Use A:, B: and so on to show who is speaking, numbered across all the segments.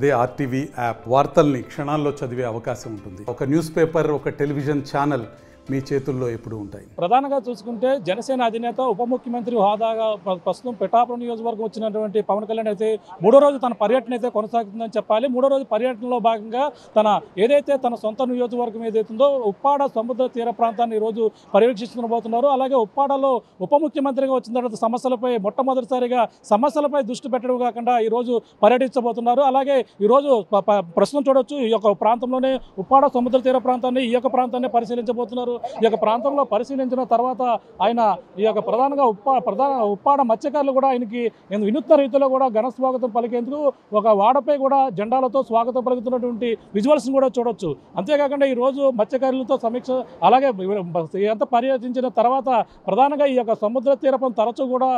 A: అదే RTV app వార్తల్ని క్షణాల్లో చదివే అవకాశం ఉంటుంది. ఒక న్యూస్ పేపర్, ఒక టెలివిజన్ ఛానల్ మీ చేతుల్లో ఎప్పుడు ఉంటాయి.
B: ప్రధానంగా చూసుకుంటే జనసేన అధినేత ఉప ముఖ్యమంత్రి హోదాగా ప్రస్తుతం పిఠాపురం నియోజకవర్గం వచ్చినటువంటి పవన్ కళ్యాణ్ అయితే మూడో రోజు తన పర్యటన అయితే కొనసాగుతుందని చెప్పాలి. మూడో రోజు పర్యటనలో భాగంగా ఏదైతే తన సొంత నియోజకవర్గం ఏదైతుందో ఉప్పాడ సముద్ర తీర ప్రాంతాన్ని ఈరోజు పర్యవేక్షించబోతున్నారు. అలాగే ఉప్పాడలో ఉప ముఖ్యమంత్రిగా వచ్చిన తర్వాత సమస్యలపై మొట్టమొదటిసారిగా సమస్యలపై దృష్టి పెట్టడం కాకుండా ఈరోజు పర్యటించబోతున్నారు. అలాగే ఈరోజు ప్రస్తుతం చూడొచ్చు, ఈ యొక్క ప్రాంతంలోనే ఉప్పాడ సముద్ర తీర ప్రాంతాన్ని ఈ యొక్క ప్రాంతాన్ని పరిశీలించబోతున్నారు. ఈ యొక్క ప్రాంతంలో పరిశీలించిన తర్వాత ఆయన ఈ యొక్క ప్రధానంగా ఉప్పాడ మత్స్యకారులు కూడా ఆయనకి వినూత్న రీతిలో కూడా ఘన స్వాగతం పలికేందుకు ఒక వాడపై కూడా జెండాలతో స్వాగతం పలుకుతున్నటువంటి విజువల్స్ కూడా చూడొచ్చు. అంతేకాకుండా ఈ రోజు మత్స్యకారులతో సమీక్ష అలాగే ఎంత పర్యటించిన తర్వాత ప్రధానంగా ఈ యొక్క సముద్ర తీరపం తరచూ కూడా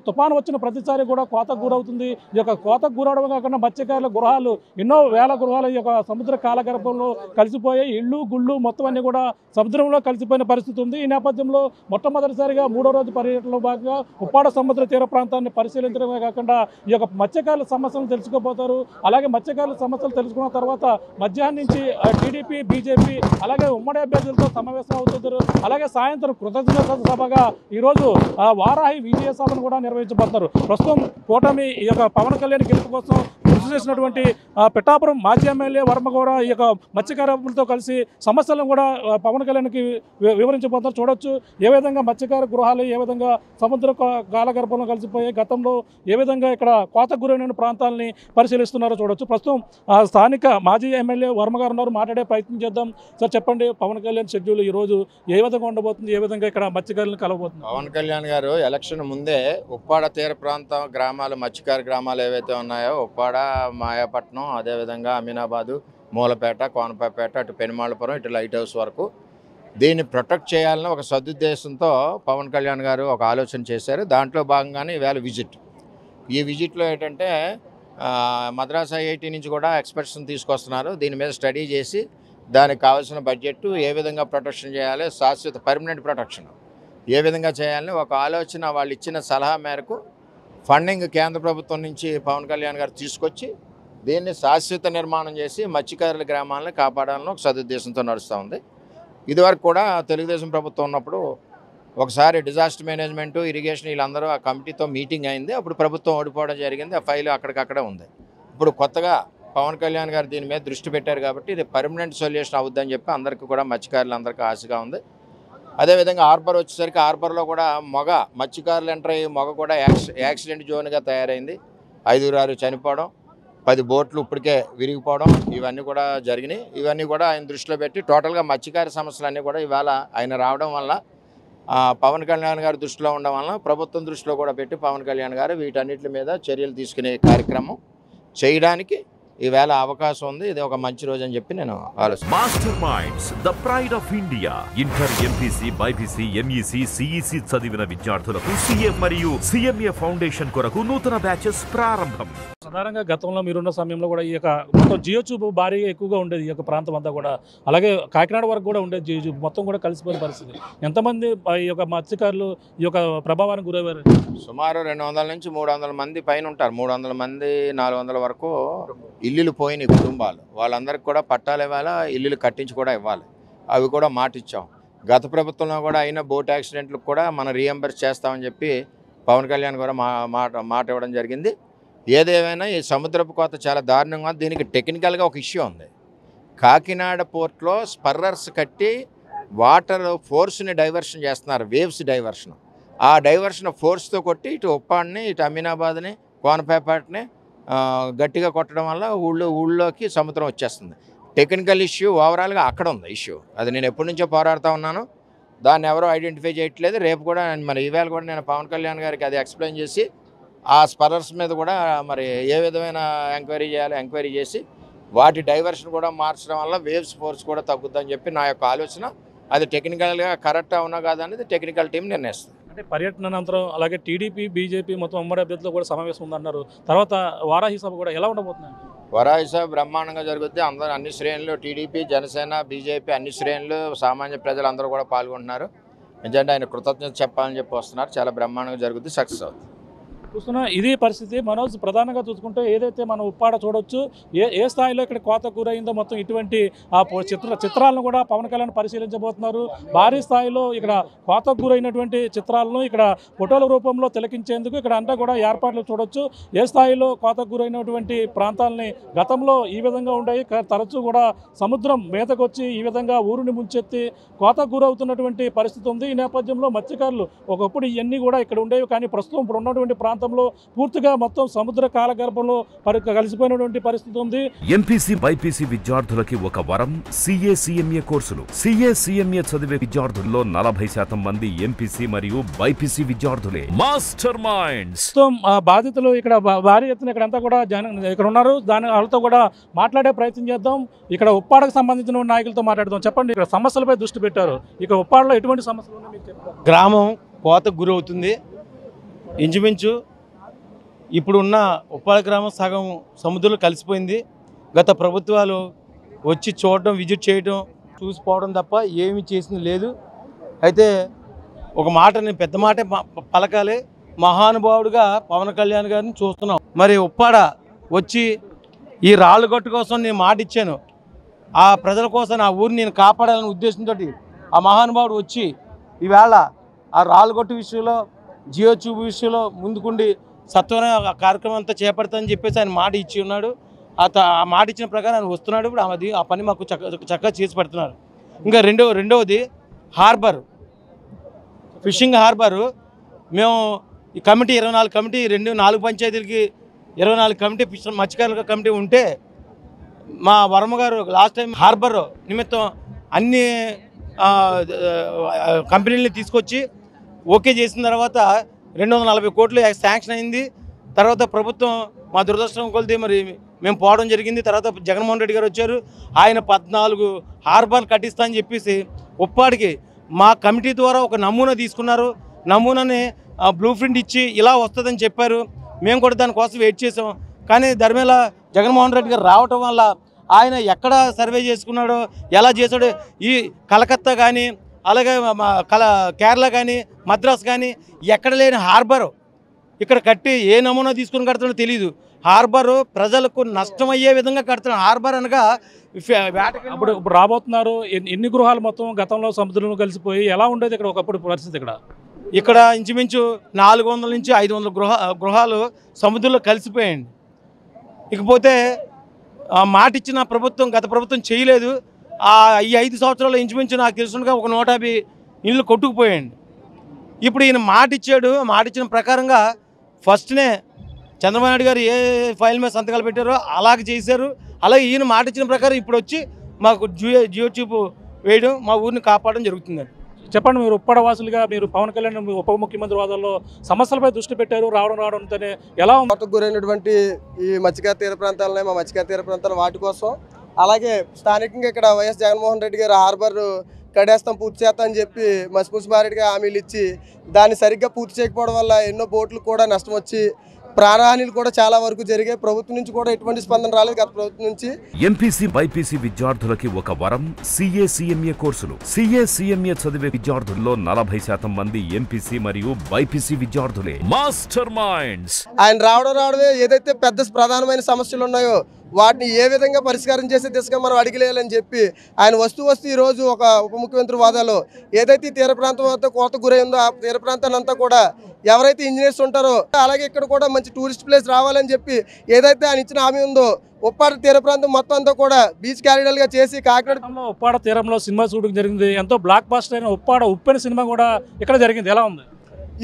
B: తుఫాను వచ్చిన ప్రతిసారి కూడా కోతకు గురవుతుంది. ఈ యొక్క కోతకు గురవడం కాకుండా మత్స్యకారుల గృహాలు ఎన్నో వేల గృహాలు ఈ యొక్క సముద్ర కాలగర్భంలో కలిసిపోయాయి. ఇళ్ళు గుళ్ళు మొత్తం అన్ని కూడా సముద్రంలో కలిసిపోయిన పరిస్థితి ఉంది. ఈ నేపథ్యంలో మొట్టమొదటిసారిగా మూడో రోజు పర్యటనలో భాగంగా ఉప్పాడ సముద్ర తీర ప్రాంతాన్ని పరిశీలించడమే కాకుండా ఈ యొక్క మత్స్యకారుల సమస్యలను తెలుసుకోబోతారు. అలాగే మత్స్యకారుల సమస్యలు తెలుసుకున్న తర్వాత మధ్యాహ్నం నుంచి టీడీపీ, బీజేపీ అలాగే ఉమ్మడి అభ్యర్థులతో సమావేశం అవుతున్నారు. అలాగే సాయంత్రం కృతజ్ఞత సభగా ఈరోజు వారాహి విజయ సభను కూడా నిర్వహించబోతున్నారు. ప్రస్తుతం కూటమి ఈ యొక్క పవన్ కళ్యాణ్ గెలుపు కోసం కృషి చేసినటువంటి పిఠాపురం మాజీ ఎమ్మెల్యే వర్మ కూడా ఈ యొక్క మత్స్యకారులతో కలిసి సమస్యలను కూడా పవన్ కళ్యాణ్కి వివరించబోతున్నారు. చూడొచ్చు ఏ విధంగా మత్స్యకార గృహాలు ఏ విధంగా సముద్ర కాలగర్భంలో కలిసిపోయి గతంలో ఏ విధంగా ఇక్కడ కోతకు గురైన ప్రాంతాలని పరిశీలిస్తున్నారో చూడొచ్చు. ప్రస్తుతం స్థానిక మాజీ ఎమ్మెల్యే వర్మ గారు ఉన్నారు, మాట్లాడే ప్రయత్నం చేద్దాం. సార్ చెప్పండి, పవన్ కళ్యాణ్ షెడ్యూల్ ఈ రోజు ఏ విధంగా ఉండబోతుంది, ఏ విధంగా ఇక్కడ మత్స్యకారులను కలవబోతుంది?
C: పవన్ కళ్యాణ్ గారు ఎలక్షన్ ముందే ఉప్పాడ తీర ప్రాంతం గ్రామాలు, మత్స్యకార గ్రామాలు ఏవైతే ఉన్నాయో ఉప్పాడ, మాయాపట్నం, అదేవిధంగా అమీనాబాదు, మూలపేట, కోనపేట, అటు పెనుమాళపురం, ఇటు లైట్ హౌస్ వరకు దీన్ని ప్రొటెక్ట్ చేయాలని ఒక సదుద్దేశంతో పవన్ కళ్యాణ్ గారు ఒక ఆలోచన చేశారు. దాంట్లో భాగంగానే ఈవేళ ఈ విజిట్లో ఏంటంటే మద్రాస్ ఐఐటి నుంచి కూడా ఎక్స్పర్ట్స్ని తీసుకొస్తున్నారు. దీని మీద స్టడీ చేసి దానికి కావాల్సిన బడ్జెట్ ఏ విధంగా ప్రొటెక్షన్ చేయాలి, శాశ్వత పర్మనెంట్ ప్రొటెక్షన్ ఏ విధంగా చేయాలని ఒక ఆలోచన వాళ్ళు ఇచ్చిన సలహా మేరకు ఫండింగ్ కేంద్ర ప్రభుత్వం నుంచి పవన్ కళ్యాణ్ గారు తీసుకొచ్చి దీన్ని శాశ్వత నిర్మాణం చేసి మత్స్యకారుల గ్రామాలను కాపాడాలని ఒక సదుద్దేశంతో నడుస్తూ ఉంది. ఇదివరకు కూడా తెలుగుదేశం ప్రభుత్వం ఉన్నప్పుడు ఒకసారి డిజాస్టర్ మేనేజ్మెంట్, ఇరిగేషన్ వీళ్ళందరూ ఆ కమిటీతో మీటింగ్ అయింది. అప్పుడు ప్రభుత్వం ఓడిపోవడం జరిగింది. ఆ ఫైల్ అక్కడికక్కడే ఉంది. ఇప్పుడు కొత్తగా పవన్ కళ్యాణ్ గారు దీని మీద దృష్టి పెట్టారు కాబట్టి ఇది పర్మనెంట్ సొల్యూషన్ అవుద్దని చెప్పి అందరికీ కూడా మత్స్యకారులందరికీ ఆశగా ఉంది. అదేవిధంగా హార్బర్ వచ్చేసరికి హార్బర్లో కూడా మత్స్యకారులు ఎంటర్ అయ్యి కూడా యాక్సిడెంట్ జోన్గా తయారైంది. 5 చనిపోవడం, 10 బోట్లు ఇప్పటికే విరిగిపోవడం ఇవన్నీ కూడా జరిగినాయి. ఇవన్నీ కూడా ఆయన దృష్టిలో పెట్టి టోటల్గా మత్స్యకార సమస్యలన్నీ కూడా ఇవాళ ఆయన రావడం వల్ల పవన్ కళ్యాణ్ గారు దృష్టిలో ఉండడం వలన ప్రభుత్వం దృష్టిలో కూడా పెట్టి పవన్ కళ్యాణ్ గారు వీటన్నిటి మీద చర్యలు తీసుకునే కార్యక్రమం చేయడానికి ఈవేళ అవకాశం ఉంది. ఇది ఒక మంచి రోజు అని చెప్పి నేను ఆలోచిస్తున్నాను.
D: Master minds, the pride of India. Inter, MPC, BiPC, MEC, CEC చదివిన విద్యార్థులకు సీఏ మరియు సిఎంఏ ఫౌండేషన్ కొరకు నూతన బ్యాచెస్ ప్రారంభం.
B: సాధారణంగా గతంలో మీరున్న సమయంలో కూడా ఈ యొక్క మొత్తం జియో ట్యూబ్ భారీగా ఎక్కువగా ఉండేది ఈ యొక్క ప్రాంతం అంతా కూడా. అలాగే కాకినాడ వరకు కూడా ఉండేది జియో ట్యూబ్ మొత్తం కూడా కలిసిపోయిన పరిస్థితి. ఎంతమంది ఈ యొక్క మత్స్యకారులు ఈ యొక్క ప్రభావానికి గురయ్యారు?
C: సుమారు 200 నుంచి 300 మంది పైన ఉంటారు. 300 మంది 400 వరకు ఇల్లులు పోయిన కుటుంబాలు, వాళ్ళందరికీ కూడా పట్టాలు ఇవ్వాలి, ఇల్లులు కట్టించి కూడా ఇవ్వాలి. అవి కూడా మాట ఇచ్చాం. గత ప్రభుత్వంలో కూడా అయిన బోట్ యాక్సిడెంట్లకు కూడా మనం రీఎంబర్స్ చేస్తామని చెప్పి పవన్ కళ్యాణ్ కూడా మాట ఇవ్వడం జరిగింది. ఏదేమైనా ఈ సముద్రపు కోత చాలా దారుణంగా, దీనికి టెక్నికల్గా ఒక ఇష్యూ ఉంది. కాకినాడ పోర్ట్లో స్పర్రర్స్ కట్టి వాటర్ ఫోర్స్ని డైవర్షన్ చేస్తున్నారు, వేవ్స్ డైవర్షన్. ఆ డైవర్షన్ ఫోర్స్తో కొట్టి ఇటు ఉప్పాడిని, ఇటు అమీనాబాద్ని, కోనపేటని గట్టిగా కొట్టడం వల్ల ఊళ్ళోకి సముద్రం వచ్చేస్తుంది. టెక్నికల్ ఇష్యూ ఓవరాల్గా అక్కడ ఉంది ఇష్యూ. అది నేను ఎప్పటి నుంచో పోరాడుతూ ఉన్నాను. దాన్ని ఎవరో ఐడెంటిఫై చేయట్లేదు. రేపు కూడా మరి ఈవేళ కూడా నేను పవన్ కళ్యాణ్ గారికి అది ఎక్స్ప్లెయిన్ చేసి ఆ స్పర్రర్స్ మీద కూడా మరి ఏ విధమైన ఎంక్వైరీ చేయాలో ఎంక్వైరీ చేసి వాటి డైవర్షన్ కూడా మార్చడం వల్ల వేవ్స్ ఫోర్స్ కూడా తగ్గుద్దని చెప్పి నా యొక్క ఆలోచన. అది టెక్నికల్గా కరెక్ట్ అవునా కాదనేది టెక్నికల్ టీం నిర్ణయిస్తుంది.
B: అంటే పర్యటన అనంతరం అలాగే టీడీపీ, బీజేపీ మొత్తం ఉమ్మడి అభ్యర్థులు కూడా సమావేశం ఉందన్నారు. తర్వాత వారాహి సభ కూడా ఎలా ఉండబోతుంది?
C: వారాహి సభ బ్రహ్మాండంగా జరుగుద్ది. అందరూ అన్ని శ్రేణులు, టీడీపీ, జనసేన, బీజేపీ అన్ని శ్రేణులు, సామాన్య ప్రజలందరూ కూడా పాల్గొంటున్నారు. ఎందుకంటే ఆయన కృతజ్ఞత చెప్పాలని చెప్పి వస్తున్నారు. చాలా బ్రహ్మాండంగా జరుగుద్ది, సక్సెస్ అవుతుంది.
B: చూస్తున్నా ఇది పరిస్థితి మనోజ్. ప్రధానంగా చూసుకుంటే ఏదైతే మనం ఉప్పాడ చూడొచ్చు, ఏ స్థాయిలో ఇక్కడ కోత గురైందో మొత్తం ఇటువంటి చిత్రాలను కూడా పవన్ కళ్యాణ్ పరిశీలించబోతున్నారు. భారీ స్థాయిలో ఇక్కడ కోత గురైనటువంటి చిత్రాలను ఇక్కడ ఫోటోల రూపంలో తిలకించేందుకు ఇక్కడ అంతా కూడా ఏర్పాట్లు చూడొచ్చు. ఏ స్థాయిలో కోత గురైనటువంటి ప్రాంతాలని గతంలో ఈ విధంగా ఉండేవి, తరచూ కూడా సముద్రం మీదకు వచ్చి ఈ విధంగా ఊరిని ముంచెత్తి కోత గురవుతున్నటువంటి పరిస్థితి ఉంది. ఈ నేపథ్యంలో మత్స్యకారులు ఒకప్పుడు ఇవన్నీ కూడా ఇక్కడ ఉండేవి, కానీ ప్రస్తుతం ఇప్పుడు ఉన్నటువంటి ప్రాంతంలో పూర్తిగా మొత్తం సముద్ర కాలగర్భంలో కలిసిపోయినటువంటి పరిస్థితి ఉంది.
D: ఎంపీసీ బైపీసీ విద్యార్థులకి ఒక వరం CA/CMA కోర్సులు. CA/CMA చదివే విద్యార్థుల్లో 40% మంది ఎంపీసీ మరియు బైపీసీ విద్యార్థులే. మాస్టర్ మైండ్స్
B: బాధితులు ఇక్కడ భారీ ఎత్తున ఇక్కడంతా కూడా ఇక్కడ ఉన్నారు. వాళ్ళతో కూడా మాట్లాడే ప్రయత్నం చేద్దాం. ఇక్కడ ఉప్పాడకు సంబంధించిన నాయకులతో మాట్లాడదాం. చెప్పండి, ఇక్కడ సమస్యలపై దృష్టి పెట్టారు. ఇక్కడ ఉప్పాడలో ఎటువంటి సమస్యలు ఉన్నాయో మీకు చెప్తారు.
E: గ్రామం కోతకు గురవుతుంది. ఇంచుమించు ఇప్పుడున్న ఉప్పాడ గ్రామం సగం సముద్రంలో కలిసిపోయింది. గత ప్రభుత్వాలు వచ్చి చూడడం, విజిట్ చేయడం, చూసిపోవడం తప్ప ఏమీ చేసింది లేదు. అయితే ఒక మాట, నేను పెద్ద మాట పలకాలి, మహానుభావుడిగా పవన్ కళ్యాణ్ గారిని చూస్తున్నాం. మరి ఉప్పాడ వచ్చి ఈ రాళ్ళగట్టు కోసం నేను మాట ఇచ్చాను, ఆ ప్రజల కోసం నా ఊరిని నేను కాపాడాలనే ఉద్దేశంతో ఆ మహానుభావుడు వచ్చి ఈవేళ ఆ రాళ్ళగట్టు విషయంలో, జియో ట్యూబ్ విషయంలో ముందుకుండి సత్వరం ఆ కార్యక్రమం అంతా చేపడతానని చెప్పేసి ఆయన మాట ఇచ్చి ఉన్నాడు. ఆ మాట ఇచ్చిన ప్రకారం ఆయన వస్తున్నాడు. ఇప్పుడు ఆ పని మాకు చక్కగా చేసి పెడుతున్నారు. ఇంకా రెండవది హార్బర్, ఫిషింగ్ హార్బరు. మేము ఈ కమిటీ 24 కమిటీ 4 పంచాయతీలకి 24 కమిటీ మత్స్యకారుల కమిటీ ఉంటే మా వర్మ గారు లాస్ట్ టైం హార్బర్ నిమిత్తం అన్ని కంపెనీలని తీసుకొచ్చి ఓకే చేసిన తర్వాత 240 కోట్లు శాంక్షన్ అయింది. తర్వాత ప్రభుత్వం మా దురదృష్టం కొలిది మరి మేము పోవడం జరిగింది. తర్వాత జగన్మోహన్ రెడ్డి గారు వచ్చారు. ఆయన 14 హార్బర్లు కట్టిస్తా అని చెప్పేసి ఉప్పాడికి మా కమిటీ ద్వారా ఒక నమూనా తీసుకున్నారు. నమూనాని బ్లూ ప్రింట్ ఇచ్చి ఇలా వస్తుందని చెప్పారు. మేము కూడా దానికోసం వెయిట్ చేసాం. కానీ ధర్మేళ జగన్మోహన్ రెడ్డి గారు రావటం వల్ల ఆయన ఎక్కడ సర్వే చేసుకున్నాడో, ఎలా చేశాడో, ఈ కలకత్తా కానీ అలాగే కేరళ కానీ మద్రాస్ కానీ ఎక్కడ లేని హార్బర్ ఇక్కడ కట్టి ఏ నమూనా తీసుకుని కడుతున్నాడో తెలియదు. హార్బరు ప్రజలకు నష్టమయ్యే విధంగా కడుతున్నాడు. హార్బర్ అనగా
B: ఇప్పుడు రాబోతున్నారు. ఎన్ని గృహాలు మొత్తం గతంలో సముద్రంలో కలిసిపోయి ఎలా ఉండేది ఇక్కడ ఒకప్పుడు పరిస్థితి?
E: ఇక్కడ ఇంచుమించు 400 నుంచి 500 గృహాలు సముద్రంలో కలిసిపోయాయండి. ఇకపోతే మాట ఇచ్చిన ప్రభుత్వం, గత ప్రభుత్వం చేయలేదు. ఈ 5 సంవత్సరాల్లో ఇంచుమించు నాకు తెలుసుగా ఒక 150 ఇళ్ళు కొట్టుకుపోయాయండి. ఇప్పుడు ఈయన మాట ఇచ్చాడు. మాట ఇచ్చిన ప్రకారంగా ఫస్ట్నే చంద్రబాబు నాయుడు గారు ఏ ఫైల్ మీద సంతకాలు పెట్టారో అలాగే చేశారు. అలాగే ఈయన మాట ఇచ్చిన ప్రకారం ఇప్పుడు వచ్చి మాకు జియో ట్యూబ్ వేయడం, మా ఊరిని కాపాడడం జరుగుతుందండి.
B: చెప్పండి, మీరు ఉప్పాడ వాసులుగా మీరు పవన్ కళ్యాణ్ ఉప ముఖ్యమంత్రి హోదాలో సమస్యలపై దృష్టి పెట్టారు. రావడంతోనే ఎలా
F: గురైనటువంటి ఈ మత్స్యకార తీర ప్రాంతాలనే మా మత్స్యకార తీర ప్రాంతాల వాటి కోసం, అలాగే స్థానికంగా ఇక్కడ వైఎస్ జగన్మోహన్ రెడ్డి గారు హార్బర్ కడేస్తాం, పూర్తి చేస్తాం అని చెప్పి మున్సిపాలిటీగా హామీలు ఇచ్చి దాన్ని సరిగ్గా పూర్తి చేయకపోవడం వల్ల ఎన్నో బోట్లు కూడా నష్టం వచ్చి ప్రాణహానిలు కూడా చాలా వరకు జరిగాయి. ప్రభుత్వం నుంచి కూడా ఎటువంటి స్పందన రాలేదు గత ప్రభుత్వం నుంచి.
D: ఎంపీసీ బైపీసీ విద్యార్థులకి ఒక వరం CA/CMA కోర్సులు. CA/CMA చదివే విద్యార్థుల్లో 40% మంది ఎంపీసీ మరియు బైపీసీ విద్యార్థులే. మాస్టర్ మైండ్స్
F: ఆయన రావడమే ఏదైతే పెద్ద ప్రధానమైన సమస్యలు ఉన్నాయో వాటిని ఏ విధంగా పరిష్కారం చేసే దిశగా మనం అడిగలేయాలని చెప్పి ఆయన వస్తూ ఈరోజు ఒక ఉప ముఖ్యమంత్రి హోదాలో ఏదైతే తీర ప్రాంతం అంతా కోత గురై ఉందో ఆ తీర ప్రాంతాన్ని అంతా కూడా ఎవరైతే ఇంజనీర్స్ ఉంటారో, అలాగే ఇక్కడ కూడా మంచి టూరిస్ట్ ప్లేస్ రావాలని చెప్పి ఏదైతే ఆయన ఇచ్చిన హామీ ఉందో ఉప్పాడ తీర ప్రాంతం మొత్తం అంతా కూడా బీచ్ క్యారిడర్గా చేసి కాకినాడ
B: ఉప్పాడ తీరంలో సినిమా షూటింగ్ జరిగింది. ఎంతో బ్లాక్ బాస్టర్ అయిన ఉప్పాడ ఉప్పెన సినిమా కూడా ఇక్కడ జరిగింది. ఎలా ఉంది?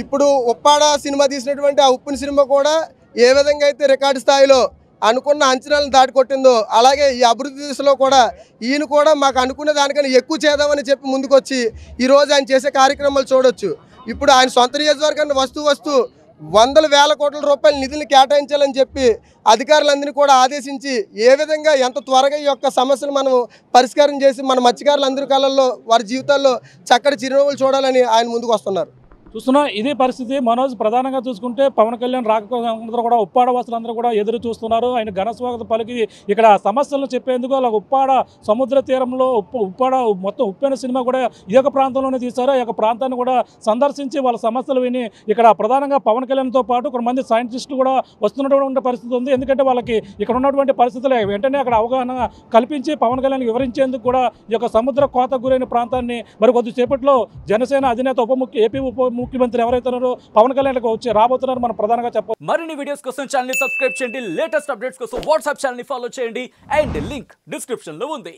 F: ఇప్పుడు ఉప్పాడ సినిమా తీసినటువంటి ఆ ఉప్పెన సినిమా కూడా ఏ విధంగా అయితే రికార్డు స్థాయిలో అనుకున్న అంచనాలను దాటికొట్టిందో, అలాగే ఈ అభివృద్ధి దిశలో కూడా ఈయన కూడా మాకు అనుకున్న దానికన్నా ఎక్కువ చేద్దామని చెప్పి ముందుకొచ్చి ఈరోజు ఆయన చేసే కార్యక్రమాలు చూడొచ్చు. ఇప్పుడు ఆయన సొంత నియోజకవర్గాన్ని వస్తూ వందల వేల కోట్ల రూపాయల నిధులను కేటాయించాలని చెప్పి అధికారులందరినీ కూడా ఆదేశించి ఏ విధంగా ఎంత త్వరగా ఈ యొక్క సమస్యలు మనం పరిష్కారం చేసి మన మత్స్యకారులందరి కళల్లో వారి జీవితాల్లో చక్కటి చిరునవ్వులు చూడాలని ఆయన ముందుకు వస్తున్నారు.
B: చూస్తున్నా ఇది పరిస్థితి. మనోజ్, ప్రధానంగా చూసుకుంటే పవన్ కళ్యాణ్ అందరూ కూడా ఉప్పాడ వాసులందరూ కూడా ఎదురు చూస్తున్నారు. ఆయన ఘన స్వాగతం పలికి ఇక్కడ సమస్యలను చెప్పేందుకు అలా ఉప్పాడ సముద్ర తీరంలో ఉప్పాడ మొత్తం ఉప్పెన సినిమా కూడా ఈ యొక్క ప్రాంతంలోనే తీశారు. ఈ యొక్క ప్రాంతాన్ని కూడా సందర్శించి వాళ్ళ సమస్యలు విని ఇక్కడ ప్రధానంగా పవన్ కళ్యాణ్తో పాటు కొంతమంది సైంటిస్టులు కూడా వస్తున్నటువంటి పరిస్థితి ఉంది. ఎందుకంటే వాళ్ళకి ఇక్కడ ఉన్నటువంటి పరిస్థితులు వెంటనే అక్కడ అవగాహన కల్పించి పవన్ కళ్యాణ్ వివరించేందుకు కూడా ఈ యొక్క సముద్ర కోతకు గురైన ప్రాంతాన్ని మరి కొద్దిసేపట్లో జనసేన అధినేత ఏపీ ఉప ముఖ్యమంత్రి ఎవరైతే ఉన్నారో పవన్ కళ్యాణ్ వచ్చి రాబోతున్నారు మనం ప్రధానంగా చెప్పాలి.
G: మరిన్ని వీడియోస్ కోసం ఛానల్ ని సబ్స్క్రైబ్ చేయండి, లేటెస్ట్ అప్డేట్స్ కోసం వాట్సాప్ ఛానల్ ని ఫాలో చేయండి అండ్ లింక్ డిస్క్రిప్షన్ లో ఉంది.